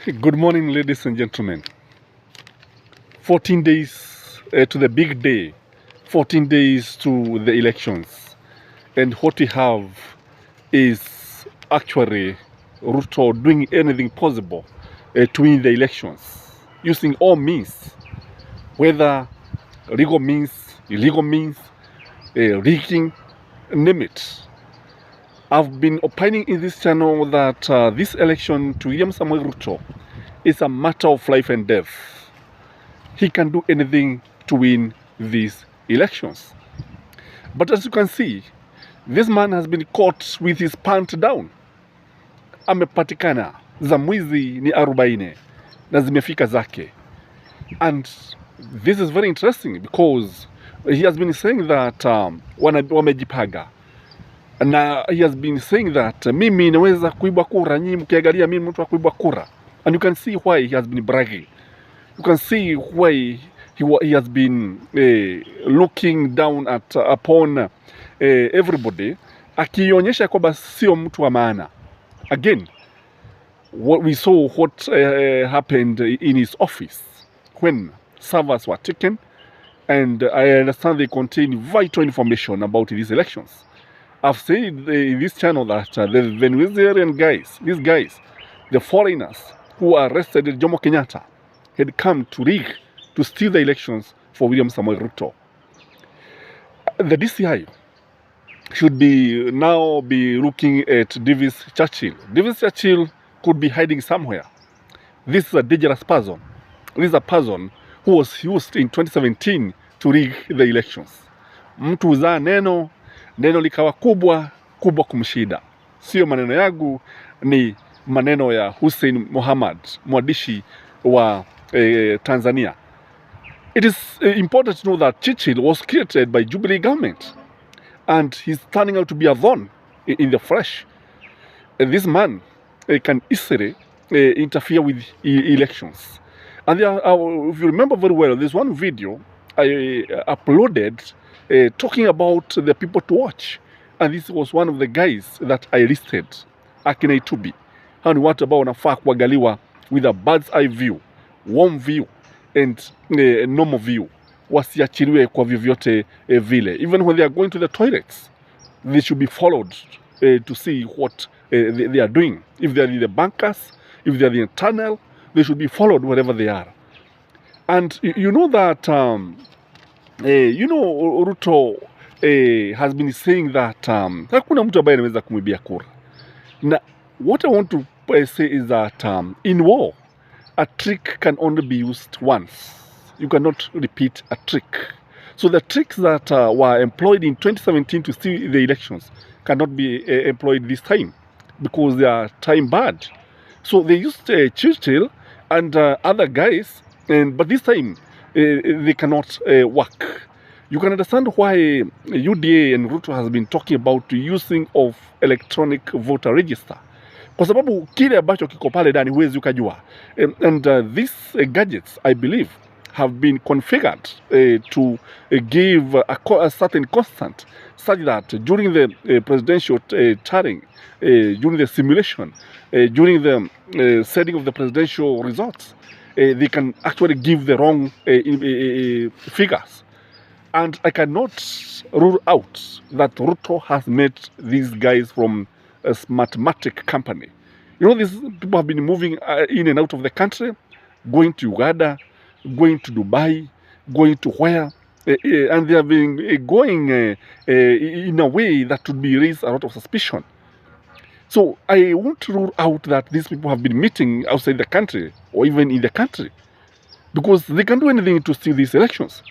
Good morning, ladies and gentlemen. 14 days to the big day, 14 days to the elections. And what we have is actually Ruto doing anything possible to win the elections, using all means, whether legal means, illegal means, rigging, name it. I've been opining in this channel that this election to William Samuel Ruto is a matter of life and death. He can do anything to win these elections. But as you can see, this man has been caught with his pants down. Amepatikana, za mwizi ni 40 na zimefika zake. And this is very interesting because he has been saying that wamejipaga. Na he has been saying that mimi naweza kuibwa kura, nyinyi mkiangalia mimi mtu wa kuibwa kura. And you can see why he has been bragging. You can see why he has been looking down upon everybody, akionyesha kwamba sio mtu wa maana. Again, we saw what happened in his office when servers were taken, and I understand they contain vital information about these elections. I've said in this channel that the Venezuelan guys, these guys, the foreigners who arrested Jomo Kenyatta, had come to rig, to steal the elections for William Samuel Ruto. The DCI should now be looking at Davis Chirchir. Davis Chirchir could be hiding somewhere. This is a dangerous person. This is a person who was used in 2017 to rig the elections. Mtu uzaa neno likawa kubwa kumshida. Sio maneno yangu, ni maneno ya Hussein Mohamed, mwandishi wa Tanzania. It is important to know that Chirchir was created by Jubilee government, and he's turning out to be a thorn in the flesh. This man can easily interfere with elections. And there are, if you remember very well, there's one video I uploaded talking about the people to watch, and this was one of the guys that I listed, akina Itubi. Hao ni watu ambao wanafaa kuangaliwa with a bird's eye view, warm view and normal view. Wasiachiliwe kwa vyovyote vile. Even when they are going to the toilets, they should be followed to see what they are doing. If they are in the bunkers, if they are in the tunnel, they should be followed wherever they are. And you know that Ruto has been saying that hakuna mtu ambaye anaweza kumwibia kura. Now, what I want to say is that in war, a trick can only be used once. You cannot repeat a trick. So the tricks that were employed in 2017 to steal the elections cannot be employed this time because they are time bad. So they used Chirchir and other guys, but this time they cannot work. You can understand why UDA and Ruto has been talking about the using of electronic voter register. Kwa sababu kile ambacho kiko pale ndani huwezi ukajua. And these gadgets, I believe, have been configured to give a certain constant, such that during the presidential turning, during the simulation, during the setting of the presidential results, they can actually give the wrong figures. And I cannot rule out that Ruto has met these guys from a mathematic company. You know, these people have been moving in and out of the country, going to Uganda, going to Dubai, going to where, and they have been going in a way that would be raise a lot of suspicion. So I won't rule out that these people have been meeting outside the country or even in the country, because they can do anything to steal these elections.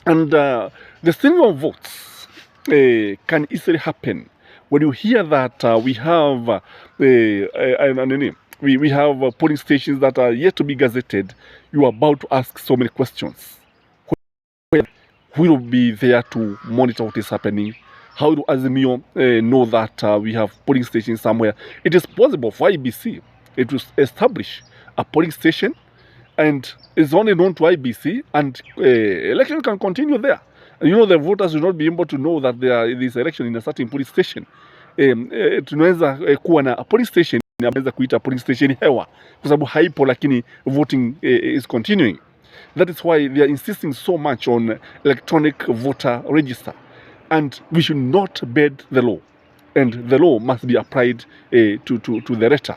And the stealing of votes can easily happen when you hear that we have we have polling stations that are yet to be gazetted. You are about to ask so many questions. Who will be there to monitor what is happening? How do Azimio know that we have polling stations somewhere? It is possible for IBC to establish a polling station, and it's only known to IBC, and election can continue there. You know, the voters will not be able to know that there is election in a certain police station. Tunaweza kuwa na a police station ameweza kuita police station hewa kwa sababu haipo, lakini voting is continuing. That is why they are insisting so much on electronic voter register, and we should not bend the law, and the law must be applied to the letter.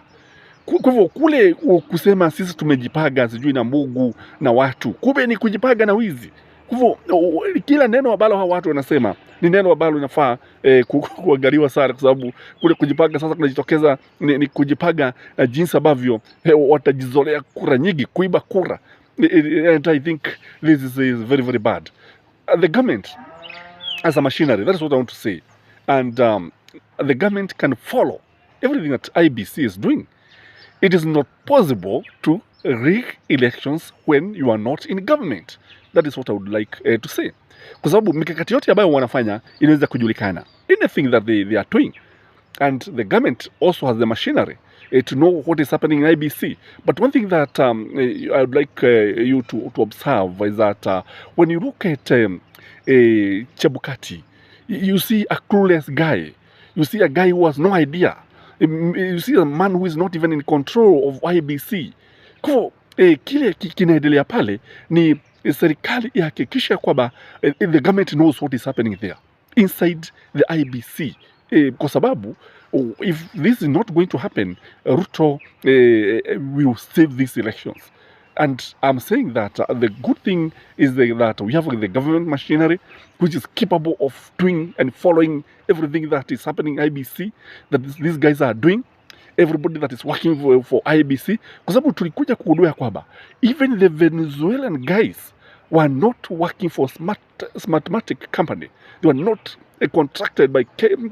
Kwa hivyo kule kusema sisi tumejipaga sijui na Mungu na watu, kumbe ni kujipaga na wizi. Kwa hivyo kila neno ambalo hawa watu wanasema ni neno ambalo linafaa kuangaliwa sana, kwa sababu kule kujipaga sasa kunajitokeza ni kujipaga jinsi ambavyo watajizolea kura nyingi, kuiba kura. And I think this is very, very bad. The government as a machinery, that is what I want to say. And the government can follow everything that IBC is doing. It is not possible to rig elections when you are not in government. That is what I would like to say. Kwa sababu mikakati yote ambayo wanafanya inaweza kujulikana. Anything that they are doing. And the government also has the machinery to know what is happening in IBC. But one thing that I would like you to observe is that when you look at Chebukati, you see a clueless guy. You see a guy who has no idea. You see a man who is not even in control of IBC. Kwa kile kinaendelea pale ni serikali ihakikisha kwamba the government knows what is happening there inside the IBC. Kwa sababu if this is not going to happen, Ruto will save these elections. And I'm saying that the good thing is that we have the government machinery which is capable of doing and following everything that is happening in IBC, that these guys are doing, everybody that is working for IBC. Kwa sababu tulikuja kugundua kwamba even the Venezuelan guys were not working for Smartmatic company. They were not contracted by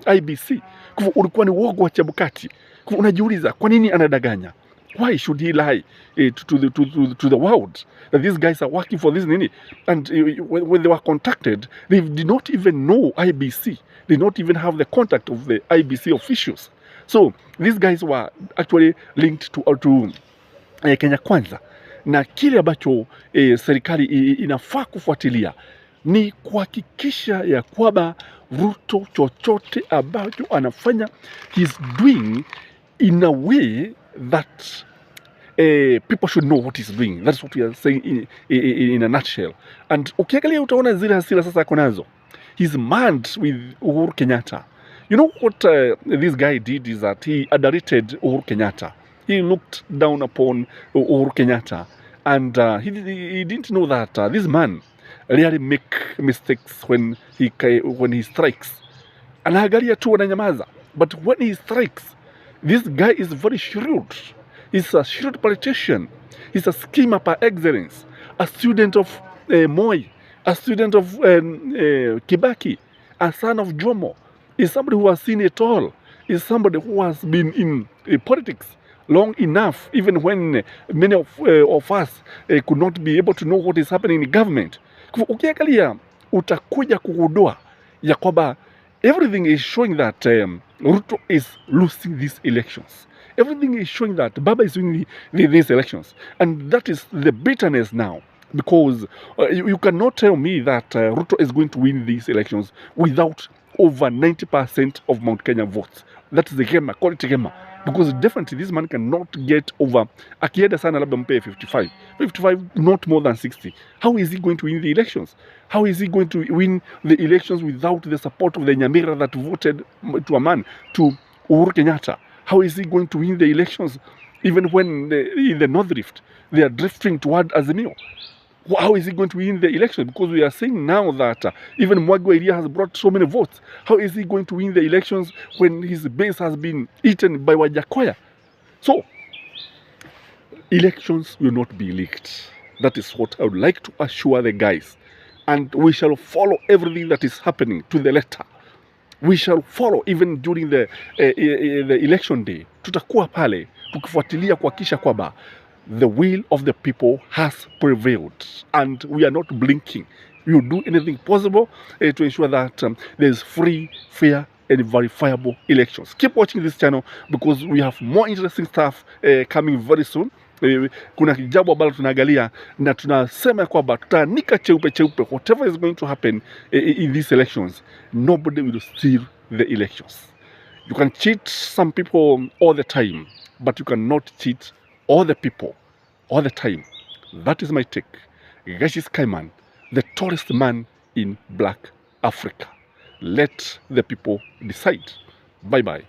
IBC. Kwa ulikuwa ni uongo wa Chebukati. Kwa unajiuliza kwa nini anadanganya? Why should he lie to the world that these guys are working for this nini? And when they were contacted, they did not even know IBC. They did not even have the contact of the IBC officials. So these guys were actually linked to Kenya Kwanza. Na kile ambacho serikali inafaa kufuatilia ni kuhakikisha ya kwamba Ruto chochote ambacho anafanya he's doing in a way that people should know what he's doing. That's what we are saying in a nutshell. And ukiangalia utaona zile hasira sasa ako nazo. He's mad with Uhuru Kenyatta. You know what this guy did is that he underrated Uhuru Kenyatta. He looked down upon Uhuru Kenyatta, and he didn't know that this man really make mistakes when he strikes. Anaangalia tu ananyamaza, but when he strikes, this guy is very shrewd. He's a shrewd politician. He's a schemer par excellence. A student of Moi, a student of Kibaki, a son of Jomo. Is somebody who has seen it all. Is somebody who has been in politics long enough, even when many of us could not be able to know what is happening in government. Ukiangalia utakuja kugundua ya kwamba everything is showing that Ruto is losing these elections. Everything is showing that Baba is winning these elections. And that is the bitterness now. Because you cannot tell me that Ruto is going to win these elections without over 90% of Mount Kenya votes. That is the game, quality game. Because definitely this man cannot get over, akienda sana labda mpe 55, not more than 60. How is he going to win the elections? How is he going to win the elections without the support of the Nyamira that voted to a man, to Uhuru Kenyatta? How is he going to win the elections even when in the North Rift they are drifting toward Azimio? How is he going to win the election? Because we are seeing now that even Mwagwa area has brought so many votes. How is he going to win the elections when his base has been eaten by Wajakoya? So, elections will not be leaked. That is what I would like to assure the guys. And we shall follow everything that is happening to the letter. We shall follow even during the election day. Tutakuwa pale, tukifuatilia kuhakikisha kwamba the will of the people has prevailed, and we are not blinking. We will do anything possible to ensure that there is free, fair, and verifiable elections. Keep watching this channel because we have more interesting stuff coming very soon. Kuna jambo ambalo tunaangalia na tunasema kwamba tutaanika cheupe whatever is going to happen in these elections. Nobody will steal the elections. You can cheat some people all the time. but you cannot cheat all the people all the time. That is my take. Gashis Kaiman, the tallest man in Black Africa. Let the people decide. Bye-bye.